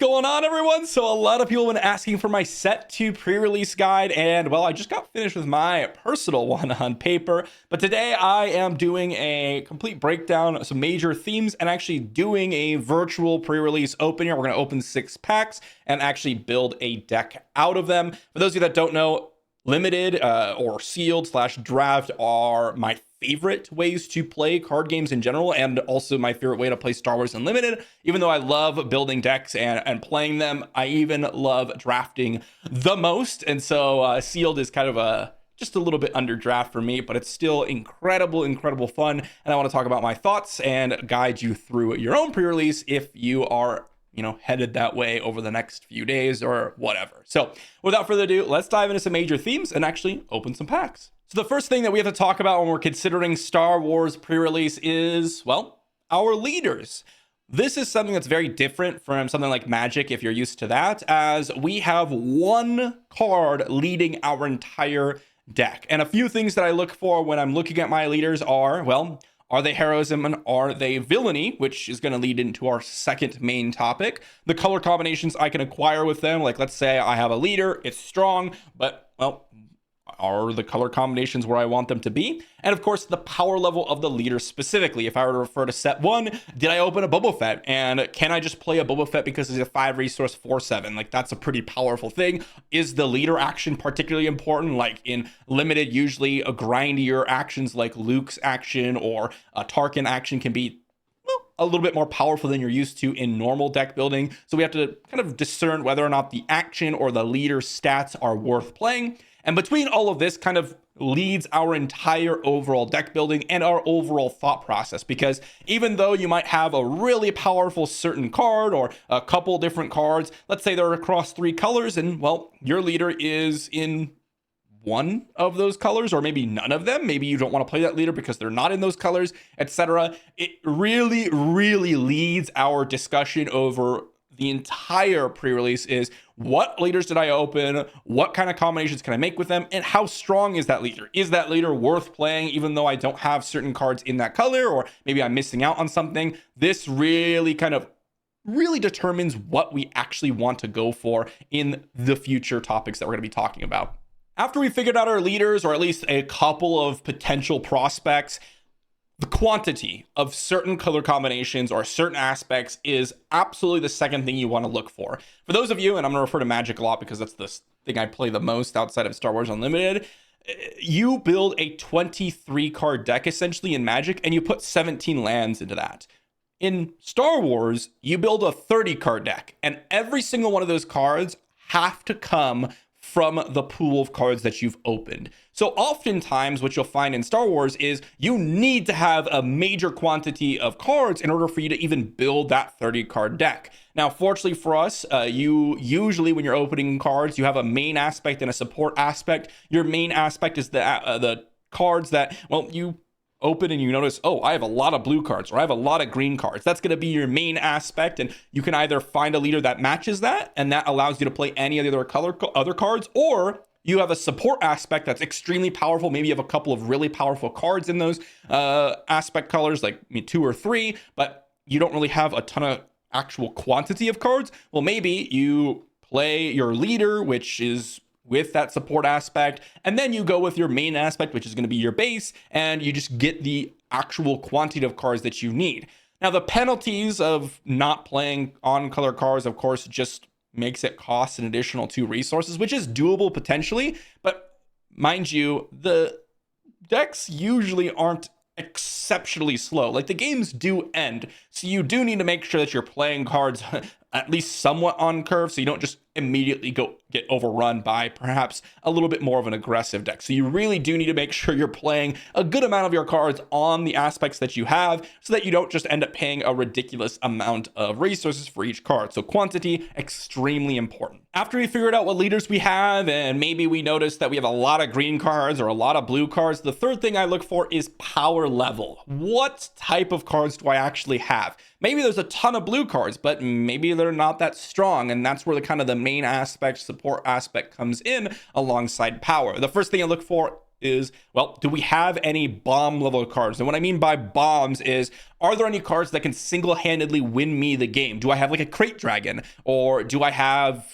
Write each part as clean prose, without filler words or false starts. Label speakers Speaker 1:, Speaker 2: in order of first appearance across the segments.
Speaker 1: going on, everyone? So a lot of people have been asking for my set 2 pre-release guide, and well, I just got finished with my personal one on paper, but today I am doing a complete breakdown of some major themes and actually doing a virtual pre-release open here. We're going to open 6 packs and actually build a deck out of them. For those of you that don't know, limited or sealed slash draft are my favorite ways to play card games in general, and also my favorite way to play Star Wars Unlimited. Even though I love building decks and playing them, I even love drafting the most. And so sealed is kind of just a little bit under draft for me, but it's still incredible fun. And I want to talk about my thoughts and guide you through your own pre-release if you are headed that way over the next few days or whatever. So without further ado, let's dive into some major themes and actually open some packs. So the first thing that we have to talk about when we're considering Star Wars pre-release is, well, our leaders. This is something that's very different from something like Magic, if you're used to that, as we have one card leading our entire deck. And a few things that I look for when I'm looking at my leaders are, well, are they heroism and are they villainy, which is going to lead into our second main topic. The color combinations I can acquire with them, like let's say I have a leader, it's strong, but well, are the color combinations where I want them to be? And of course, the power level of the leader specifically. If I were to refer to set 1, did I open a Boba Fett? And can I just play a Boba Fett because he's a 5 resource 4/7? Like, that's a pretty powerful thing. Is the leader action particularly important? Like in limited, usually a grindier actions like Luke's action or a Tarkin action can be a little bit more powerful than you're used to in normal deck building. So we have to kind of discern whether or not the action or the leader stats are worth playing. And between all of this kind of leads our entire overall deck building and our overall thought process, because even though you might have a really powerful certain card or a couple different cards, let's say they're across 3 colors and well, your leader is in one of those colors or maybe none of them. Maybe you don't want to play that leader because they're not in those colors, etc. It really leads our discussion over the entire pre-release is what leaders did I open? What kind of combinations can I make with them? And how strong is that leader? Is that leader worth playing even though I don't have certain cards in that color or maybe I'm missing out on something? This really determines what we actually want to go for in the future topics that we're going to be talking about. After we figured out our leaders, or at least a couple of potential prospects, the quantity of certain color combinations or certain aspects is absolutely the second thing you want to look for. For those of you, and I'm going to refer to Magic a lot because that's the thing I play the most outside of Star Wars Unlimited, you build a 23 card deck essentially in Magic and you put 17 lands into that. In Star Wars, you build a 30 card deck and every single one of those cards have to come from the pool of cards that you've opened. So oftentimes what you'll find in Star Wars is you need to have a major quantity of cards in order for you to even build that 30 card deck. Now, fortunately for us, you usually when you're opening cards, you have a main aspect and a support aspect. Your main aspect is the cards that, well, you open and you notice, oh, I have a lot of blue cards or I have a lot of green cards. That's going to be your main aspect, and you can either find a leader that matches that and that allows you to play any of the other cards, or you have a support aspect that's extremely powerful. Maybe you have a couple of really powerful cards in those aspect colors, like 2 or 3, but you don't really have a ton of actual quantity of cards. Well, maybe you play your leader, which is with that support aspect, and then you go with your main aspect, which is going to be your base, and you just get the actual quantity of cards that you need. Now, the penalties of not playing on color cards, of course, just makes it cost an additional 2 resources, which is doable potentially, but mind you, the decks usually aren't exceptionally slow. Like, the games do end, so you do need to make sure that you're playing cards at least somewhat on curve, so you don't just immediately get overrun by perhaps a little bit more of an aggressive deck. So you really do need to make sure you're playing a good amount of your cards on the aspects that you have so that you don't just end up paying a ridiculous amount of resources for each card. So quantity, extremely important. After we figured out what leaders we have and maybe we notice that we have a lot of green cards or a lot of blue cards, the third thing I look for is power level. What type of cards do I actually have? Maybe there's a ton of blue cards, but maybe they're not that strong, and that's where the main aspect, support aspect comes in alongside power. The first thing I look for is, well, do we have any bomb level cards? And what I mean by bombs is, are there any cards that can single-handedly win me the game? Do I have like a Crate Dragon? Or do I have,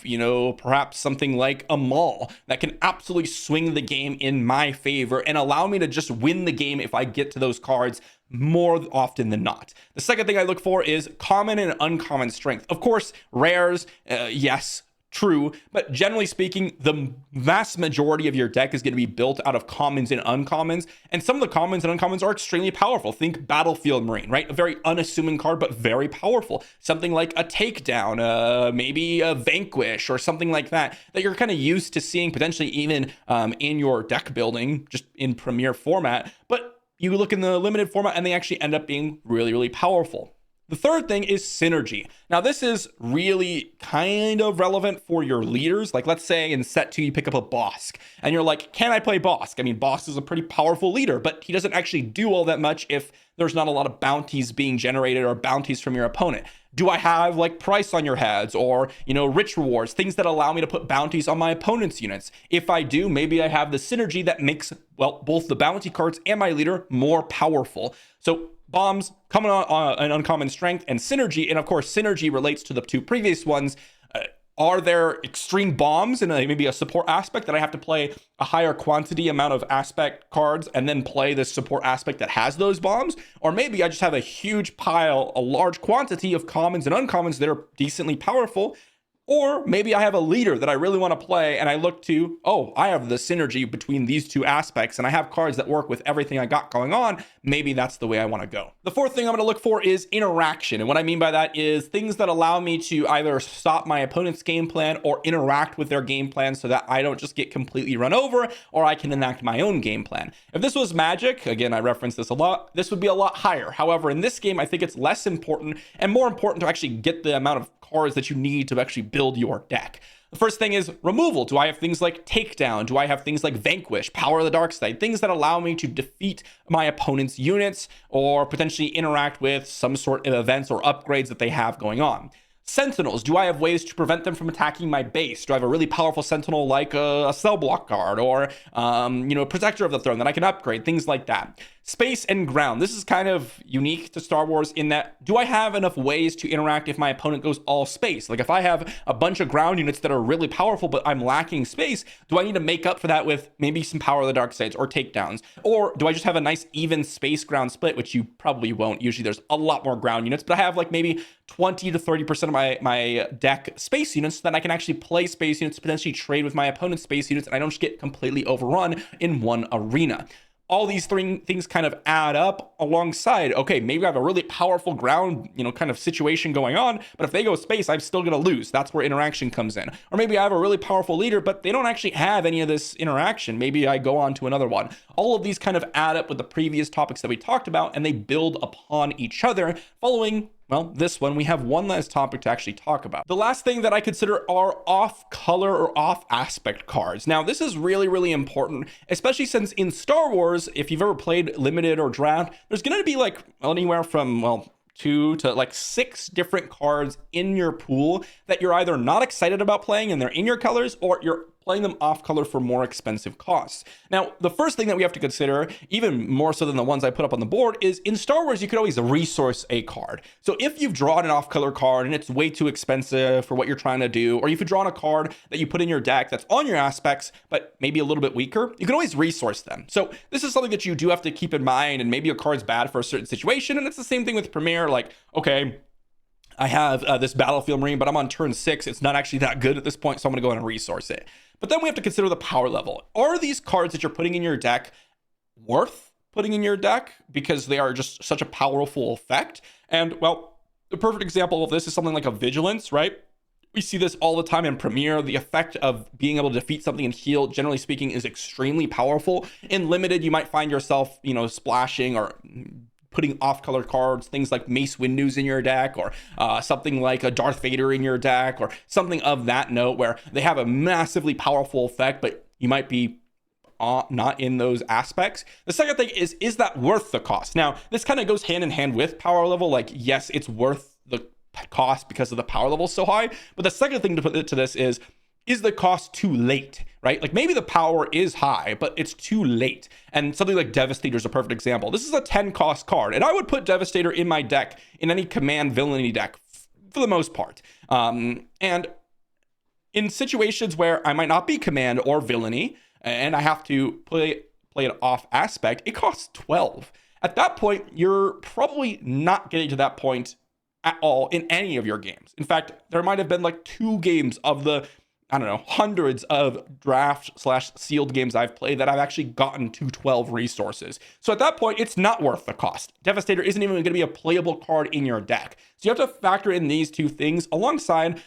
Speaker 1: perhaps something like a Maul that can absolutely swing the game in my favor and allow me to just win the game if I get to those cards more often than not? The second thing I look for is common and uncommon strength. Of course, rares, yes, true, but generally speaking, the vast majority of your deck is going to be built out of commons and uncommons, and some of the commons and uncommons are extremely powerful. Think Battlefield Marine, right? A very unassuming card, but very powerful. Something like a Takedown, maybe a Vanquish, or something like that you're kind of used to seeing potentially even in your deck building, just in Premier format, but you look in the limited format and they actually end up being really, really powerful. The third thing is synergy. Now, this is really kind of relevant for your leaders. Like, let's say in set 2, you pick up a Bosk, and you're like, can I play Bosk? I mean, Bosk is a pretty powerful leader, but he doesn't actually do all that much if there's not a lot of bounties being generated or bounties from your opponent. Do I have like price on your heads or, rich rewards, things that allow me to put bounties on my opponent's units? If I do, maybe I have the synergy that makes, well, both the bounty cards and my leader more powerful. So bombs, coming on an uncommon strength, and synergy. And of course, synergy relates to the two previous ones. Are there extreme bombs in maybe a support aspect that I have to play a higher quantity amount of aspect cards and then play the support aspect that has those bombs? Or maybe I just have a huge pile, a large quantity of commons and uncommons that are decently powerful. Or maybe I have a leader that I really want to play and I look to, I have the synergy between these two aspects and I have cards that work with everything I got going on. Maybe that's the way I want to go. The fourth thing I'm going to look for is interaction. And what I mean by that is things that allow me to either stop my opponent's game plan or interact with their game plan so that I don't just get completely run over, or I can enact my own game plan. If this was Magic, again, I reference this a lot, this would be a lot higher. However, in this game, I think it's less important and more important to actually get the amount of cards that you need to actually build your deck. The first thing is removal. Do I have things like Takedown? Do I have things like Vanquish, Power of the Dark Side? Things that allow me to defeat my opponent's units or potentially interact with some sort of events or upgrades that they have going on. Sentinels, do I have ways to prevent them from attacking my base? Do I have a really powerful Sentinel like a cell block card or, Protector of the Throne that I can upgrade? Things like that. Space and ground. This is kind of unique to Star Wars in that, do I have enough ways to interact if my opponent goes all space? Like if I have a bunch of ground units that are really powerful, but I'm lacking space, do I need to make up for that with maybe some Power of the Dark Sides or takedowns? Or do I just have a nice even space ground split, which you probably won't. Usually there's a lot more ground units, but I have like maybe 20 to 30% of my deck space units, so that I can actually play space units, potentially trade with my opponent's space units, and I don't just get completely overrun in one arena. All these three things kind of add up alongside, okay, maybe I have a really powerful ground, kind of situation going on, but if they go space, I'm still going to lose. That's where interaction comes in. Or maybe I have a really powerful leader, but they don't actually have any of this interaction. Maybe I go on to another one. All of these kind of add up with the previous topics that we talked about, and they build upon each other. Following this one, we have one last topic to actually talk about. The last thing that I consider are off color or off aspect cards. Now, this is really, really important, especially since in Star Wars, if you've ever played Limited or Draft, there's going to be like anywhere from, 2 to like 6 different cards in your pool that you're either not excited about playing and they're in your colors, or you're playing them off color for more expensive costs. Now, the first thing that we have to consider, even more so than the ones I put up on the board, is in Star Wars, you could always resource a card. So if you've drawn an off color card and it's way too expensive for what you're trying to do, or if you've drawn a card that you put in your deck that's on your aspects, but maybe a little bit weaker, you can always resource them. So this is something that you do have to keep in mind, and maybe your card's bad for a certain situation. And it's the same thing with Premier, like, okay, I have this Battlefield Marine, but I'm on turn 6. It's not actually that good at this point, so I'm going to go ahead and resource it. But then we have to consider the power level. Are these cards that you're putting in your deck worth putting in your deck because they are just such a powerful effect? And, well, the perfect example of this is something like a Vigilance, right? We see this all the time in Premier. The effect of being able to defeat something and heal, generally speaking, is extremely powerful. In Limited, you might find yourself, splashing or putting off-color cards, things like Mace Windu's in your deck, or something like a Darth Vader in your deck, or something of that note where they have a massively powerful effect, but you might be not in those aspects. The second thing is that worth the cost? Now, this kind of goes hand in hand with power level. Like, yes, it's worth the cost because of the power level so high. But the second thing to put to this is is the cost too late, right? Like maybe the power is high, but it's too late. And something like Devastator is a perfect example. This is a 10 cost card, and I would put Devastator in my deck in any command villainy deck for the most part. And in situations where I might not be command or villainy, and I have to play it off aspect, it costs 12. At that point, you're probably not getting to that point at all in any of your games. In fact, there might have been like 2 games of the, I don't know, hundreds of draft/sealed games I've played that I've actually gotten to 12 resources. So at that point, it's not worth the cost. Devastator isn't even going to be a playable card in your deck. So you have to factor in these 2 things alongside,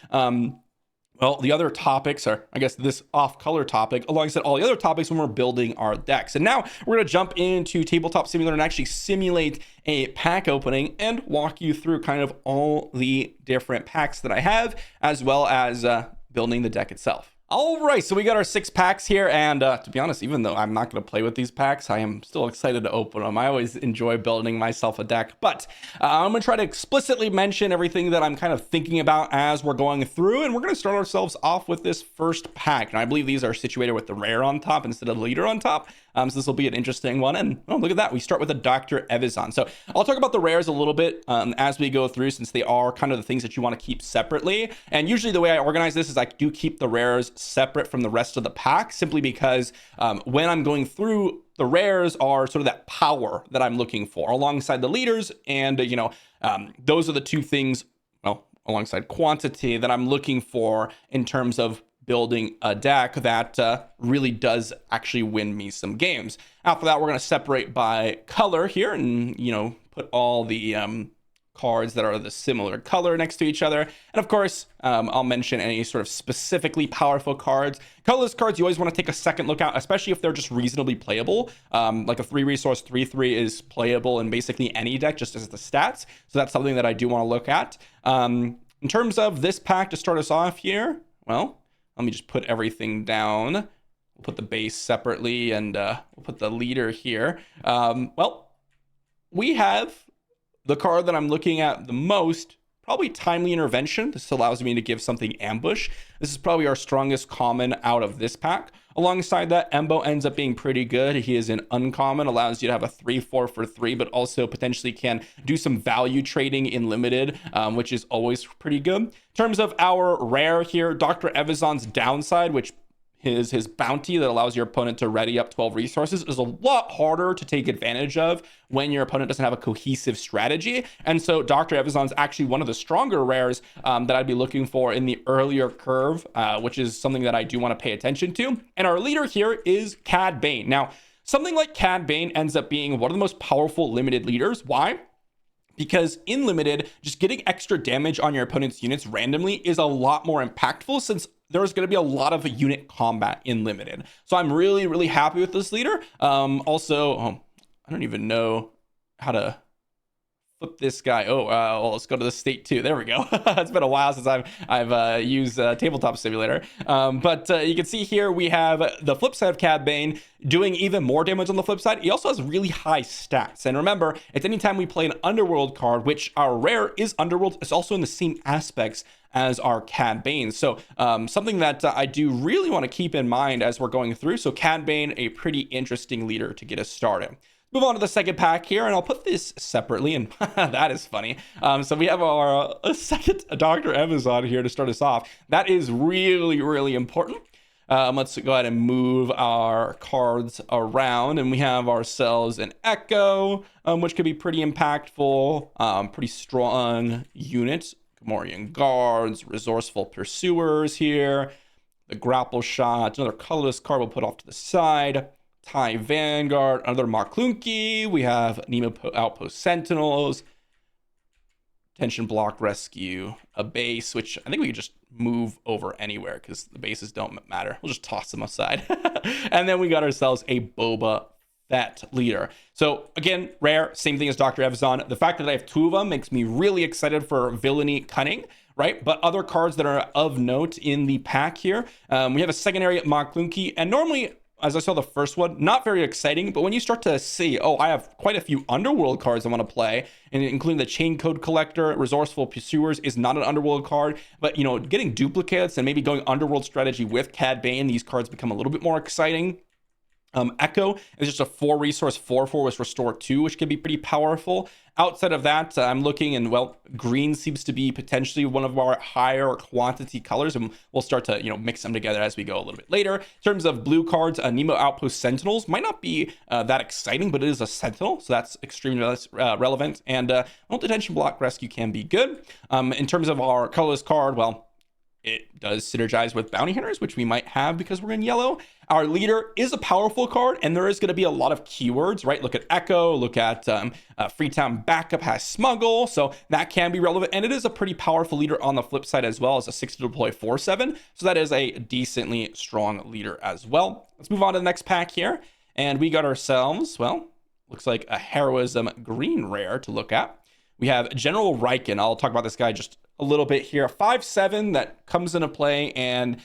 Speaker 1: well, the other topics are, I guess, this off-color topic, alongside all the other topics when we're building our decks. And now we're going to jump into Tabletop Simulator and actually simulate a pack opening and walk you through kind of all the different packs that I have, as well as building the deck itself. All right, so we got our 6 packs here, and to be honest, even though I'm not going to play with these packs, I am still excited to open them. I always enjoy building myself a deck, but I'm going to try to explicitly mention everything that I'm kind of thinking about as we're going through, and we're going to start ourselves off with this first pack. And I believe these are situated with the rare on top instead of the leader on top, so this will be an interesting one. And oh, look at that, we start with a Dr. Evazan. So I'll talk about the rares a little bit as we go through, since they are kind of the things that you want to keep separately. And usually the way I organize this is I do keep the rares separate from the rest of the pack, simply because when I'm going through, the rares are sort of that power that I'm looking for alongside the leaders. And those are the 2 things, well, alongside quantity, that I'm looking for in terms of building a deck that really does actually win me some games. After that, we're going to separate by color here and, put all the cards that are the similar color next to each other. And of course, I'll mention any sort of specifically powerful cards. Colorless cards, you always want to take a second look at, especially if they're just reasonably playable. Like a 3 resource 3/3 is playable in basically any deck, just as the stats. So that's something that I do want to look at. In terms of this pack, to start us off here, well, let me just put everything down. We'll put the base separately, and we'll put the leader here. Well, we have the card that I'm looking at the most, probably Timely Intervention. This allows me to give something ambush. This is probably our strongest common out of this pack. Alongside that, Embo ends up being pretty good. He is an uncommon, allows you to have a 3/4 for 3, but also potentially can do some value trading in limited, which is always pretty good. In terms of our rare here, Dr. Evazan's downside, which is his bounty that allows your opponent to ready up 12 resources, is a lot harder to take advantage of when your opponent doesn't have a cohesive strategy. And so Dr. Evazan's actually one of the stronger rares that I'd be looking for in the earlier curve, which is something that I do want to pay attention to. And our leader here is Cad Bane. Now, something like Cad Bane ends up being one of the most powerful limited leaders. Why? Because in limited, just getting extra damage on your opponent's units randomly is a lot more impactful, since there's going to be a lot of unit combat in limited. So I'm really, really happy with this leader. Also, I don't even know how to flip this guy. Well, let's go to the state 2. There we go. It's been a while since I've used Tabletop Simulator. But you can see here we have the flip side of Cad Bane doing even more damage on the flip side. He also has really high stats. And remember, it's anytime we play an Underworld card, which our rare is Underworld, it's also in the same aspects as our Cad Bane. So something that I do really want to keep in mind as we're going through. So Cad Bane, a pretty interesting leader to get us started. Move on to the second pack here, and I'll put this separately, and that is funny. So we have our second Dr. Evazan here to start us off. That is really, really important. Let's go ahead and move our cards around, and we have ourselves an Echo, which could be pretty impactful, pretty strong unit. Gamorrean Guards, Resourceful Pursuers here, the Grapple Shot, another colorless card we'll put off to the side. TIE Vanguard, another Marklunki. We have Nemo Outpost Sentinels, Tension Block Rescue, a base, which I think we could just move over anywhere because the bases don't matter. We'll just toss them aside. And then we got ourselves a Boba Fett leader. So again, rare, same thing as Dr. Evazan. The fact that I have 2 of them makes me really excited for Villainy Cunning, right? But other cards that are of note in the pack here, we have a secondary Marklunki, and normally as I saw the first one, not very exciting. But when you start to see, oh, I have quite a few Underworld cards I want to play, and including the Chain Code Collector, Resourceful Pursuers is not an Underworld card, but getting duplicates and maybe going Underworld strategy with Cad Bane, these cards become a little bit more exciting. Echo is just a 4-resource 4/4 with Restore 2, which can be pretty powerful. Outside of that, I'm looking, and well, green seems to be potentially one of our higher quantity colors, and we'll start to mix them together as we go a little bit later. In terms of blue cards, Nemo Outpost Sentinels might not be that exciting, but it is a Sentinel, so that's extremely relevant. And Detention Block Rescue can be good. In terms of our colorless card, well, it does synergize with Bounty Hunters, which we might have because we're in yellow. Our leader is a powerful card, and there is going to be a lot of keywords, right? Look at Echo, look at Freetown Backup has Smuggle, so that can be relevant. And it is a pretty powerful leader on the flip side as well, as a 6 to deploy 4/7. So that is a decently strong leader as well. Let's move on to the next pack here. And we got ourselves, well, looks like a Heroism green rare to look at. We have General Riken. I'll talk about this guy just a little bit here. 5/7 that comes into play and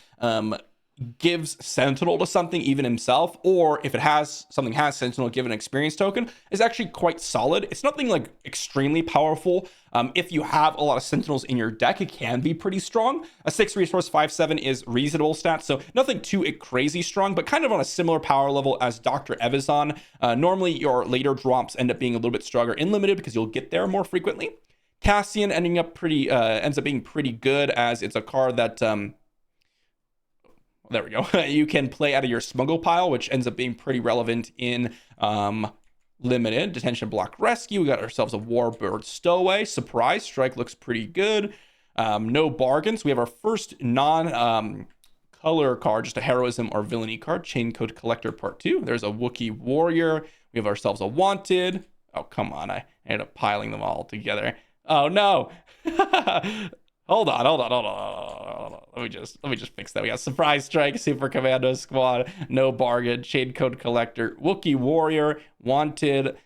Speaker 1: gives Sentinel to something, even himself, or if it has something has Sentinel, give an experience token, is actually quite solid. It's nothing like extremely powerful. If you have a lot of Sentinels in your deck, it can be pretty strong. A 6-resource 5/7 is reasonable stats, so nothing too crazy strong, but kind of on a similar power level as Dr. Evazan. Normally, your later drops end up being a little bit stronger in limited because you'll get there more frequently. Cassian ends up being pretty good, as it's a card that there we go. You can play out of your Smuggle pile, which ends up being pretty relevant in limited. Detention Block Rescue. We got ourselves a Warbird Stowaway. Surprise Strike looks pretty good. No bargains. We have our first color card, just a Heroism or Villainy card. Chain Code Collector Part 2. There's a Wookiee Warrior. We have ourselves a Wanted. Oh, come on. I ended up piling them all together. Oh, no. Hold on. Let me just fix that. We got Surprise Strike, Super Commando Squad, No Bargain, Chain Code Collector, Wookiee Warrior, Wanted,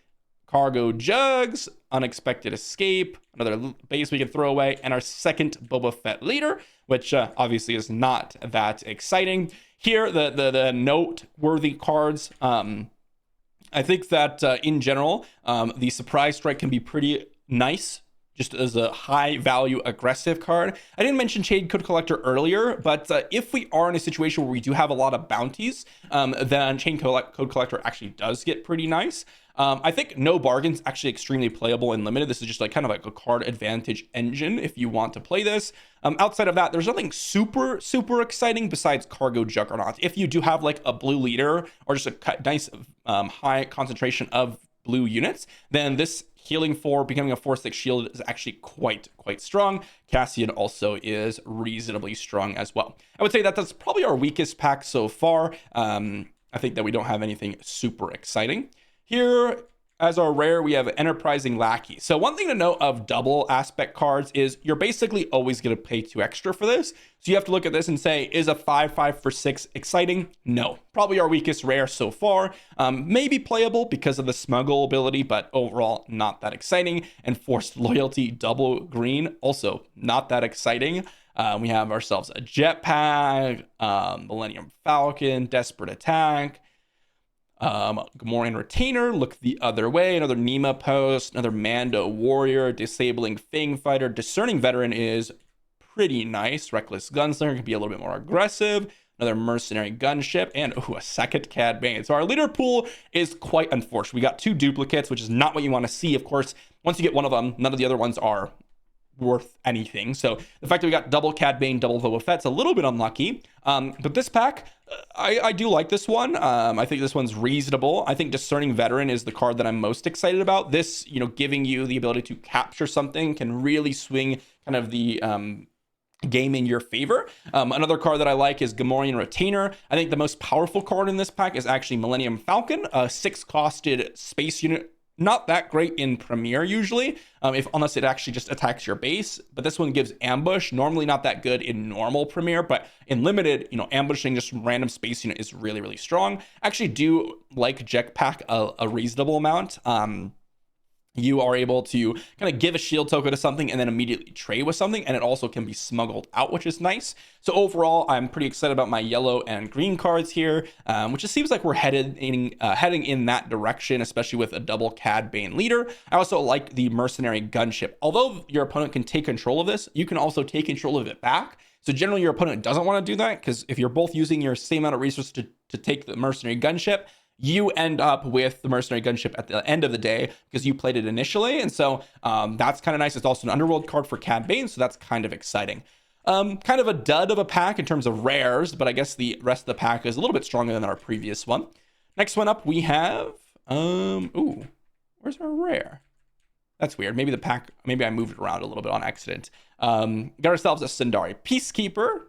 Speaker 1: Cargo Jugs, Unexpected Escape, another base we can throw away, and our second Boba Fett leader, which obviously is not that exciting. Here, the noteworthy cards. I think that in general, the Surprise Strike can be pretty nice, just as a high value aggressive card. I didn't mention Chain Code Collector earlier, but if we are in a situation where we do have a lot of bounties, then Chain Code Collector actually does get pretty nice. I think No Bargain's actually extremely playable in limited. This is just kind of like a card advantage engine if you want to play this. Outside of that, there's nothing super exciting besides Cargo Juggernaut. If you do have like a blue leader or just a nice high concentration of blue units, then this healing for becoming a 4/6 shield is actually quite strong. Cassian also is reasonably strong as well. I would say that that's probably our weakest pack so far. I think that we don't have anything super exciting. Here, as our rare, we have Enterprising Lackey. So one thing to note of double aspect cards is you're basically always going to pay 2 extra for this. So you have to look at this and say, is a 5/5 for 6 exciting? No. Probably our weakest rare so far. Maybe playable because of the Smuggle ability, but overall not that exciting. And Forced Loyalty double green, also not that exciting. We have ourselves a Jetpack, Millennium Falcon, Desperate Attack, Gamorrean Retainer, look the other way, another Nema Post, another Mando Warrior, Disabling Fang Fighter. Discerning Veteran is pretty nice. Reckless Gunslinger can be a little bit more aggressive. Another Mercenary Gunship, and a second Cad Bane. So our leader pool is quite unfortunate. We got 2 duplicates, which is not what you want to see. Of course, once you get one of them, none of the other ones are worth anything. So the fact that we got double Cad Bane, double Boba Fett's a little bit unlucky. But this pack, I do like this one. I think this one's reasonable. I think Discerning Veteran is the card that I'm most excited about. This, giving you the ability to capture something can really swing kind of the game in your favor. Another card that I like is Gamorrean Retainer. I think the most powerful card in this pack is actually Millennium Falcon, a 6-costed space unit. Not that great in Premier usually, unless it actually just attacks your base. But this one gives ambush. Normally not that good in normal Premier, but in limited, ambushing just random space unit is really strong. I actually do like Jetpack a reasonable amount. you are able to kind of give a shield token to something and then immediately trade with something, and it also can be smuggled out, which is nice. So overall, I'm pretty excited about my yellow and green cards here, which just seems like we're heading in that direction, especially with a double Cad Bane leader. I also like the mercenary gunship. Although your opponent can take control of this, you can also take control of it back. So generally your opponent doesn't want to do that, because if you're both using your same amount of resources to take the mercenary gunship, you end up with the mercenary gunship at the end of the day because you played it initially. And so that's kind of nice. It's also an underworld card for Cad Bane, so that's kind of exciting. Kind of a dud of a pack in terms of rares, but I guess the rest of the pack is a little bit stronger than our previous one. Next one up, we have ooh, where's our rare? That's weird. Maybe the pack, maybe I moved it around a little bit on accident. Got ourselves a Sundari Peacekeeper.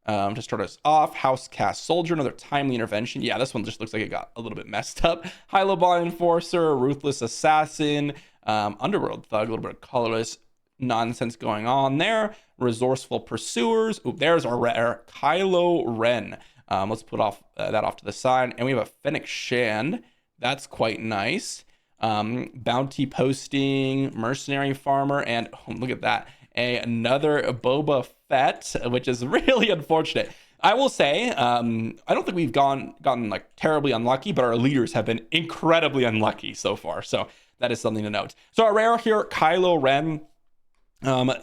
Speaker 1: To start us off, Housecast Soldier, another timely intervention. Yeah, this one just looks like it got a little bit messed up. Hylobon Enforcer, Ruthless Assassin, Underworld Thug, a little bit of colorless nonsense going on there. Resourceful Pursuers. Ooh, there's our rare Kylo Ren. Let's put that off to the side. And we have a Fennec Shand. That's quite nice. Bounty Posting, Mercenary Farmer, and oh, look at that. Another Boba Fett, which is really unfortunate. I will say, I don't think we've gotten like terribly unlucky, but our leaders have been incredibly unlucky so far. So that is something to note. So our rare here, Kylo Ren.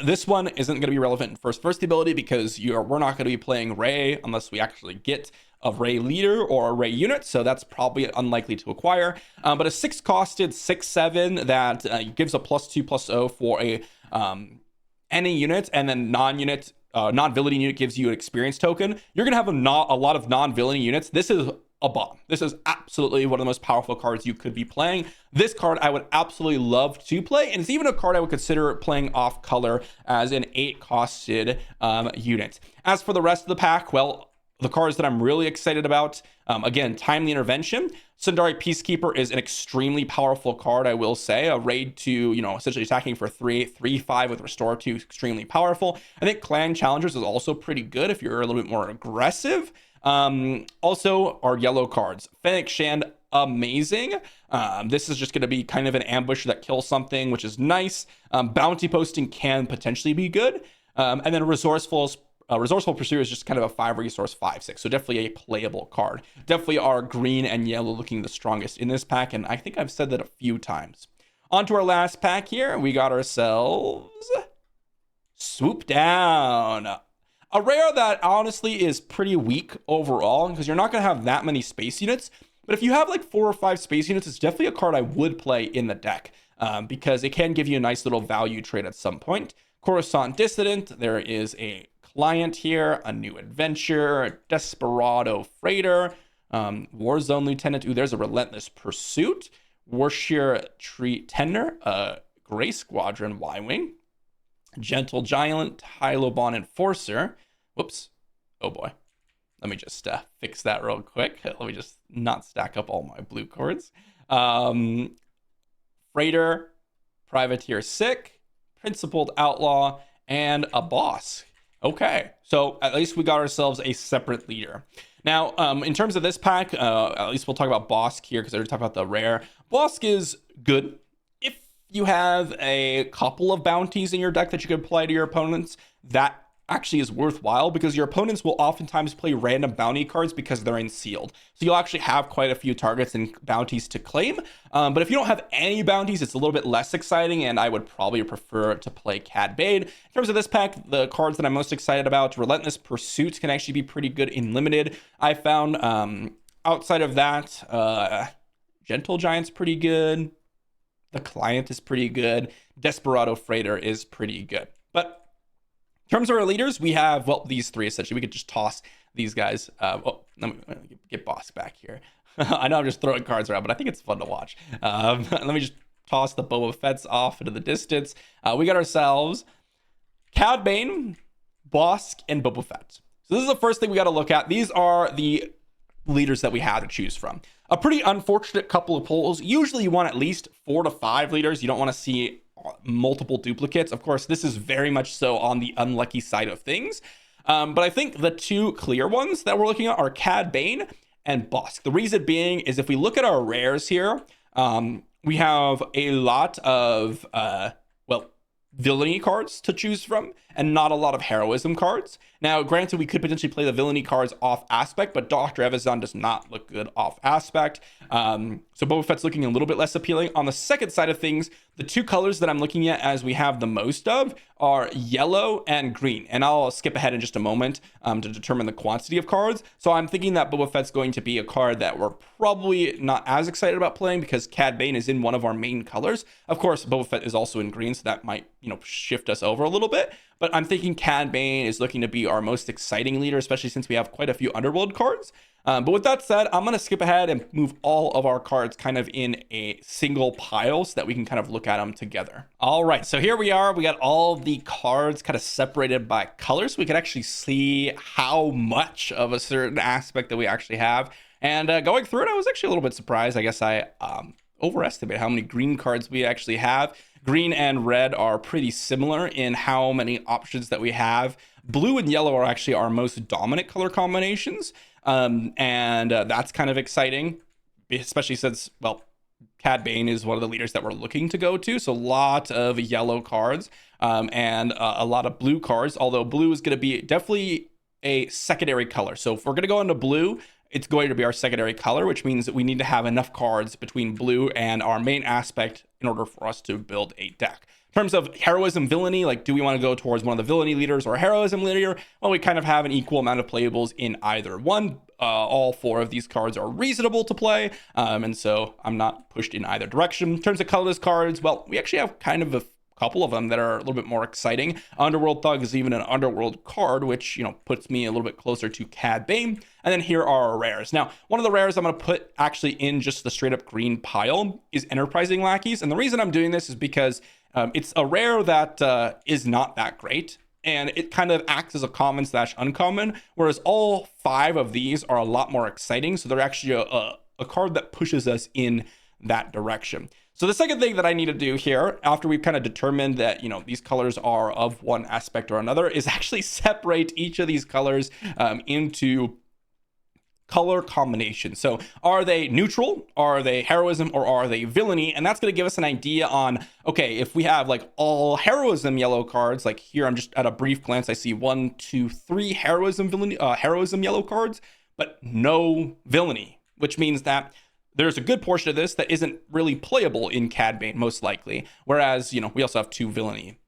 Speaker 1: This one isn't going to be relevant in first ability because we're not going to be playing Rey unless we actually get a Rey leader or a Rey unit, so that's probably unlikely to acquire. But a 6-costed 6/7 that gives a +2/+0 for a any unit, and then non-unit, non-villainy unit gives you an experience token. You're gonna have a lot of non-villainy units. This is a bomb. This is absolutely one of the most powerful cards you could be playing. This card I would absolutely love to play, and it's even a card I would consider playing off color as an 8-costed unit. As for the rest of the pack, well, the cards that I'm really excited about, again, Timely Intervention. Sundari Peacekeeper is an extremely powerful card, I will say. A raid to, essentially attacking for 3/5 with Restore 2, extremely powerful. I think Clan Challengers is also pretty good if you're a little bit more aggressive. Also, our yellow cards. Fennec Shand, amazing. This is just going to be kind of an ambush that kills something, which is nice. Bounty Posting can potentially be good. And then Resourceful Pursuer is just kind of a 5-resource 5/6, so definitely a playable card. Definitely are green and yellow looking the strongest in this pack, and I think I've said that a few times. On to our last pack here, we got ourselves Swoop Down. A rare that honestly is pretty weak overall, because you're not going to have that many space units, but if you have like 4 or 5 space units, it's definitely a card I would play in the deck, because it can give you a nice little value trade at some point. Coruscant Dissident, there is a Client here, a New Adventure, Desperado Freighter, Warzone Lieutenant. Ooh, there's a Relentless Pursuit, Warshire Tree Tender, Gray Squadron Y-Wing, Gentle Giant, Hylobon Enforcer. Whoops. Oh boy. Let me just fix that real quick. Let me just not stack up all my blue cards. Freighter, Privateer Sick, Principled Outlaw, and a Boss. Okay, so at least we got ourselves a separate leader. Now, in terms of this pack, at least we'll talk about Bosk here because I already talked about the rare. Bosk is good if you have a couple of bounties in your deck that you can apply to your opponents. That actually is worthwhile because your opponents will oftentimes play random bounty cards because they're in sealed. So you'll actually have quite a few targets and bounties to claim. But if you don't have any bounties, it's a little bit less exciting, and I would probably prefer to play Cad Bane. In terms of this pack, the cards that I'm most excited about, Relentless Pursuits can actually be pretty good in limited. I found outside of that, Gentle Giant's pretty good. The Client is pretty good. Desperado Freighter is pretty good. But in terms of our leaders, we have, well, these three essentially. We could just toss these guys. Let me get Boss back here. I know I'm just throwing cards around, but I think it's fun to watch. Let me just toss the Boba Fett's off into the distance. We got ourselves Cad Bane, Bosk, and Boba Fett. So this is the first thing we got to look at. These are the leaders that we had to choose from. A pretty unfortunate couple of pulls. Usually you want at least 4 to 5 leaders. You don't want to see multiple duplicates. Of course, this is very much so on the unlucky side of things. But I think the two clear ones that we're looking at are Cad Bane and Bosk. The reason being is if we look at our rares here, we have a lot of well, villainy cards to choose from and not a lot of heroism cards. Now, granted, we could potentially play the villainy cards off aspect, but Dr. Evazan does not look good off aspect. So Boba Fett's looking a little bit less appealing. On the second side of things, the two colors that I'm looking at as we have the most of are yellow and green. And I'll skip ahead in just a moment to determine the quantity of cards. So I'm thinking that Boba Fett's going to be a card that we're probably not as excited about playing because Cad Bane is in one of our main colors. Of course, Boba Fett is also in green, so that might, shift us over a little bit. But I'm thinking Cad Bane is looking to be our most exciting leader, especially since we have quite a few Underworld cards. But with that said, I'm going to skip ahead and move all of our cards kind of in a single pile so that we can kind of look at them together. All right, so here we are. We got all the cards kind of separated by colors. We can actually see how much of a certain aspect that we actually have. And going through it, I was actually a little bit surprised. I guess I overestimated how many green cards we actually have. Green and red are pretty similar in how many options that we have. Blue and yellow are actually our most dominant color combinations. And that's kind of exciting, especially since, well, Cad Bane is one of the leaders that we're looking to go to. So a lot of yellow cards and a lot of blue cards, although blue is going to be definitely a secondary color. So if we're going to go into blue, it's going to be our secondary color, which means that we need to have enough cards between blue and our main aspect in order for us to build a deck. In terms of heroism, villainy, like do we want to go towards one of the villainy leaders or a heroism leader? Well, we kind of have an equal amount of playables in either one. All four of these cards are reasonable to play, and so I'm not pushed in either direction. In terms of colorless cards, well, we actually have kind of a couple of them that are a little bit more exciting. Underworld Thug is even an Underworld card, which, puts me a little bit closer to Cad Bane. And then here are our rares. Now, one of the rares I'm going to put actually in just the straight up green pile is Enterprising Lackeys. And the reason I'm doing this is because it's a rare that is not that great. And it kind of acts as a common / uncommon, whereas all 5 of these are a lot more exciting. So they're actually a card that pushes us in that direction. So the second thing that I need to do here, after we've kind of determined that, these colors are of one aspect or another, is actually separate each of these colors into color combinations. So are they neutral, are they heroism, or are they villainy? And that's going to give us an idea on, okay, if we have like all heroism yellow cards, like here I'm just at a brief glance, I see 1, 2, 3 heroism yellow cards, but no villainy, which means that there's a good portion of this that isn't really playable in Cad Bane, most likely. Whereas, we also have 2 villainy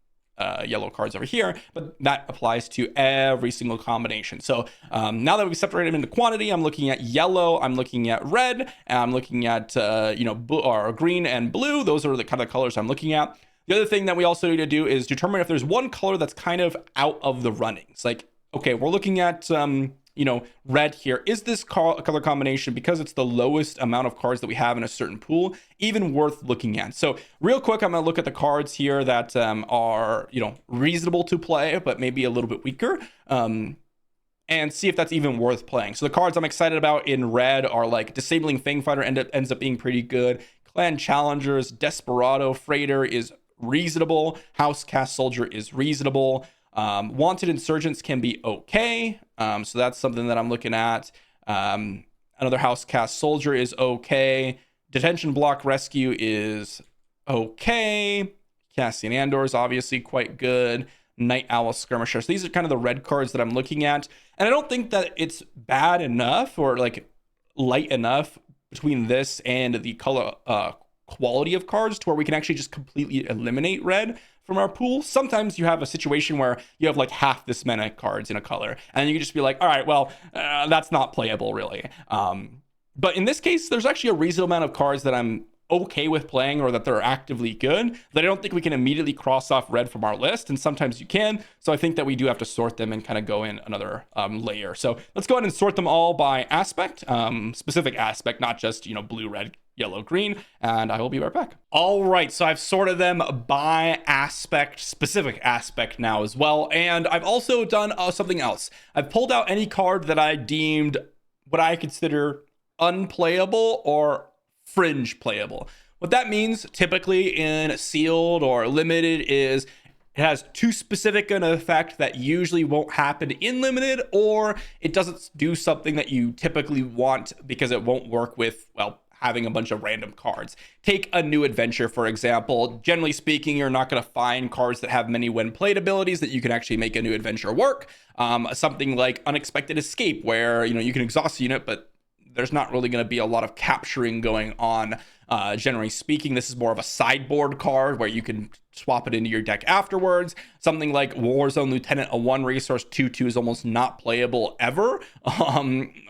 Speaker 1: yellow cards over here, but that applies to every single combination. So now that we've separated them into quantity, I'm looking at yellow, I'm looking at red, and I'm looking at, or green and blue. Those are the kind of colors I'm looking at. The other thing that we also need to do is determine if there's one color that's kind of out of the runnings. Like, okay, we're looking at, red here. Is this color combination, because it's the lowest amount of cards that we have in a certain pool, even worth looking at? So real quick, I'm going to look at the cards here that are, reasonable to play, but maybe a little bit weaker, and see if that's even worth playing. So the cards I'm excited about in red are like Disabling Fangfighter ends up being pretty good. Clan Challengers, Desperado Freighter is reasonable. Housecast Soldier is reasonable. Wanted Insurgents can be okay. So that's something that I'm looking at. Another Housecast Soldier is okay. Detention Block Rescue is okay. Cassian Andor is obviously quite good. Night Owl Skirmisher. So these are kind of the red cards that I'm looking at. And I don't think that it's bad enough or like light enough between this and the color quality of cards to where we can actually just completely eliminate red from our pool. Sometimes you have a situation where you have like half this many cards in a color, and you can just be like, all right, well, that's not playable really. But in this case, there's actually a reasonable amount of cards that I'm okay with playing, or that they're actively good, that I don't think we can immediately cross off red from our list. And sometimes you can. So I think that we do have to sort them and kind of go in another layer. So let's go ahead and sort them all by aspect, specific aspect, not just, blue, red, yellow, green, and I will be right back. All right, so I've sorted them by aspect, specific aspect now as well, and I've also done something else. I've pulled out any card that I deemed what I consider unplayable or fringe playable. What that means typically in sealed or limited is it has too specific an effect that usually won't happen in limited, or it doesn't do something that you typically want because it won't work with, well, having a bunch of random cards. Take a New Adventure, for example. Generally speaking, you're not going to find cards that have many when played abilities that you can actually make a New Adventure work. Something like Unexpected Escape, where you can exhaust a unit, but there's not really going to be a lot of capturing going on. Generally speaking, this is more of a sideboard card where you can swap it into your deck afterwards. Something like Warzone Lieutenant, a 1 resource 2/2 is almost not playable ever,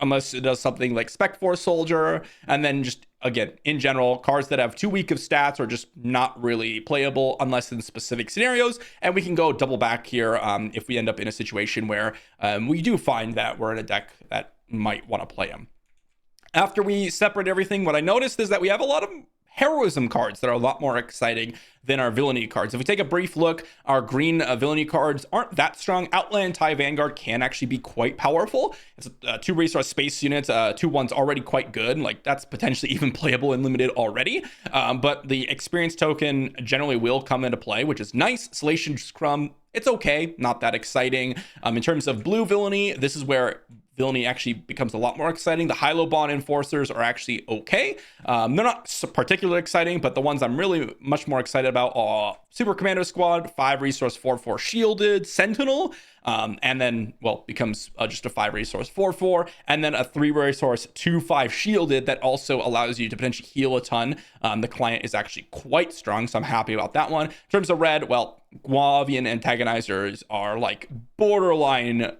Speaker 1: unless it does something like Spec Force Soldier. And then just, again, in general, cards that have too weak of stats are just not really playable unless in specific scenarios. And we can go double back here if we end up in a situation where we do find that we're in a deck that might want to play them. After we separate everything, what I noticed is that we have a lot of heroism cards that are a lot more exciting than our villainy cards. If we take a brief look, our green villainy cards aren't that strong. Outland TIE Vanguard can actually be quite powerful. It's a 2 resource space unit, 2/1's already quite good. Like, that's potentially even playable in limited already. But the experience token generally will come into play, which is nice. Salation Scrum, it's okay, not that exciting. In terms of blue villainy, this is where villainy actually becomes a lot more exciting. The Hilo Bond Enforcers are actually okay. They're not particularly exciting, but the ones I'm really much more excited about are Super Commando Squad, 5 resource 4/4 shielded Sentinel, and then, well, becomes just a 5 resource 4/4, and then a 3 resource 2/5 shielded that also allows you to potentially heal a ton. The client is actually quite strong, so I'm happy about that one. In terms of red, well, Guavian Antagonizers are like borderline